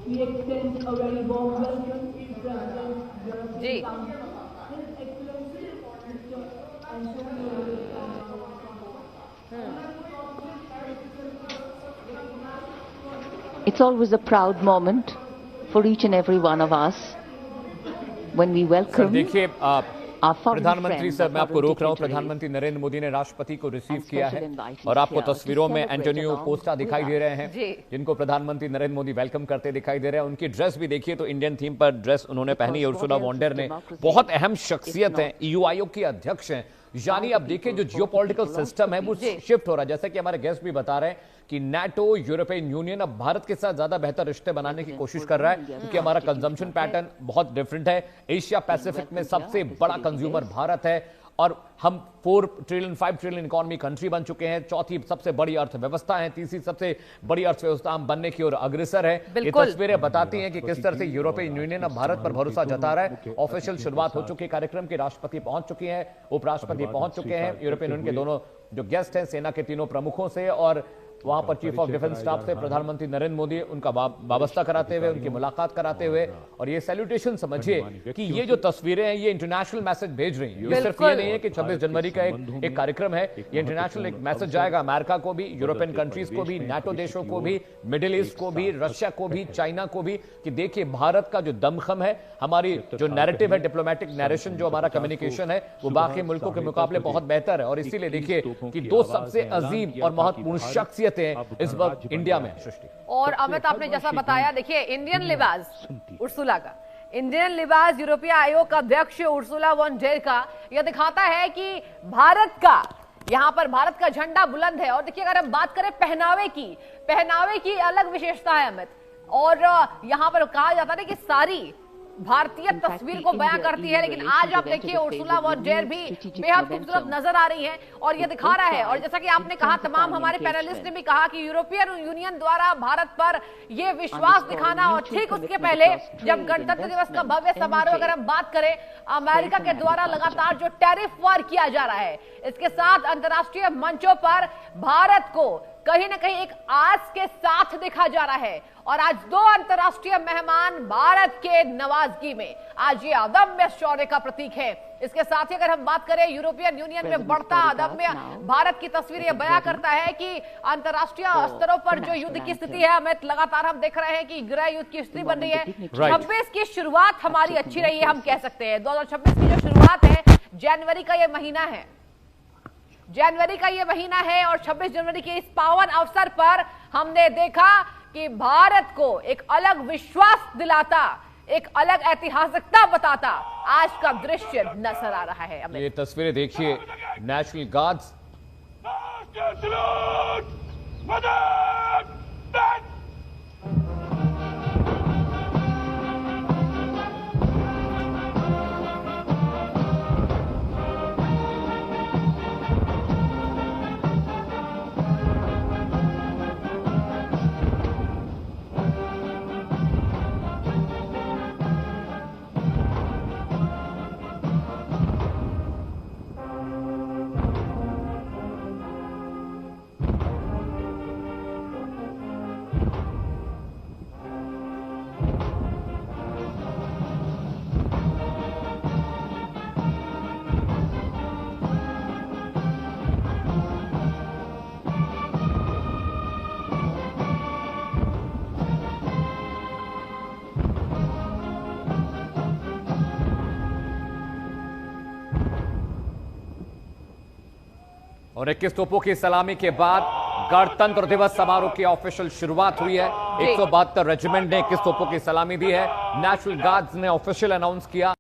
We extend a very warm welcome to President ji His Excellency Mr. Antonio. It's always a proud moment for each and every one of us when we sir welcome देखिए our foreign प्रधानमंत्री friends, sir our मैं आपको foreign रोक रहा हूँ। dignitaries. प्रधानमंत्री नरेंद्र मोदी ने राष्ट्रपति को रिसीव And किया special है invitees और आपको here to तस्वीरों में celebrate Antonio along Costa with दिखाई us. दे रहे हैं जी। जिनको प्रधानमंत्री नरेंद्र मोदी वेलकम करते दिखाई दे रहे हैं। उनकी ड्रेस भी देखिए तो इंडियन थीम पर ड्रेस उन्होंने पहनी है। उर्सुला वॉन डेर ने बहुत अहम शख्सियत है, EU आयोग की अध्यक्ष हैं। यानी अब देखिए जो जियोपॉलिटिकल सिस्टम है वो शिफ्ट हो रहा है। जैसा कि हमारे गेस्ट भी बता रहे हैं कि नाटो, यूरोपियन यूनियन अब भारत के साथ ज्यादा बेहतर रिश्ते बनाने की कोशिश कर रहा है क्योंकि हमारा कंजम्पशन पैटर्न बहुत डिफरेंट है। एशिया पैसिफिक में सबसे बड़ा कंज्यूमर भारत है और हम 4 ट्रिलियन 5 ट्रिलियन इकोनॉमी कंट्री बन चुके हैं। चौथी सबसे बड़ी अर्थव्यवस्था है, तीसरी सबसे बड़ी अर्थव्यवस्था हम बनने की ओर अग्रसर है। ये तस्वीरें बताती हैं कि किस तरह से यूरोपियन यूनियन अब भारत पर भरोसा जता रहा है। ऑफिशियल शुरुआत हो चुकी है कार्यक्रम की, राष्ट्रपति पहुंच चुके हैं, उपराष्ट्रपति पहुंच चुके हैं। यूरोपियन यूनियन के दोनों जो गेस्ट हैं सेना के तीनों प्रमुखों से और वहां पर चीफ ऑफ डिफेंस स्टाफ से प्रधानमंत्री नरेंद्र मोदी उनका वाबस्ता कराते हुए, उनकी मुलाकात कराते हुए और ये सैल्यूटेशन समझिए कि ये जो तस्वीरें हैं ये इंटरनेशनल मैसेज भेज रही हैं। ये सिर्फ ये नहीं है कि 26 जनवरी का एक कार्यक्रम है, ये इंटरनेशनल एक मैसेज जाएगा अमेरिका को भी, यूरोपियन कंट्रीज को भी, नाटो देशों को भी, मिडिल ईस्ट को भी, रशिया को भी, चाइना को भी कि देखिए भारत का जो दमखम है, हमारी जो नैरेटिव है, डिप्लोमेटिक नैरेशन जो हमारा कम्युनिकेशन है वो बाकी मुल्कों के मुकाबले बहुत बेहतर है। और इसीलिए देखिए कि दो सबसे अजीम और महत्वपूर्ण शख्सियत इस वक्त इंडिया में सृष्टि। और अमित आपने जैसा बताया, देखिए इंडियन लिबास उर्सुला का, इंडियन लिबास यूरोपीय आयोग का अध्यक्ष उर्सुला वॉन डेर का, यह दिखाता है कि भारत का यहाँ पर भारत का झंडा बुलंद है। और देखिए अगर हम बात करें पहनावे की अलग विशेषता है अमित, और यहाँ पर कहा जाता है कि सारी भारतीय तस्वीर को बयां करती है, लेकिन आज आप देखिए उर्सुला वॉन डेर भी बेहद खूबसूरत नजर आ रही हैं और ये दिखा रहा है। और जैसा कि आपने कहा, तमाम हमारे पैनलिस्ट ने भी कहा कि यूरोपियन यूनियन द्वारा भारत पर ये विश्वास दिखाना, और ठीक उसके पहले जब गणतंत्र दिवस का भव्य समारोह अगर हम बात करें, अमेरिका के द्वारा लगातार जो टैरिफ वार किया जा रहा है, इसके साथ अंतर्राष्ट्रीय मंचों पर भारत को कहीं ना कहीं एक आस के साथ देखा जा रहा है। और आज 2 अंतर्राष्ट्रीय मेहमान भारत के नवाजगी में, आज ये अदम्य शौर्य का प्रतीक है। इसके साथ ही अगर हम बात करें यूरोपियन यूनियन में बढ़ता अदम्य भारत की तस्वीर ये बयां करता है कि अंतर्राष्ट्रीय स्तरों पर जो युद्ध की स्थिति है, हमें लगातार हम देख रहे हैं कि गृह युद्ध की स्थिति बन रही है। 26 की शुरुआत हमारी अच्छी रही है, हम कह सकते हैं। 2026 की जो शुरुआत है, जनवरी का ये महीना है, जनवरी का ये महीना है और 26 जनवरी के इस पावन अवसर पर हमने देखा कि भारत को एक अलग विश्वास दिलाता, एक अलग ऐतिहासिकता बताता आज का दृश्य नजर आ रहा है। ये तस्वीरें देखिए, नेशनल गार्ड्स और 21 तोपों की सलामी के बाद गणतंत्र दिवस समारोह की ऑफिशियल शुरुआत हुई है। 172 रेजिमेंट ने 21 तोपों की सलामी दी है। नेशनल गार्ड्स ने ऑफिशियल अनाउंस किया।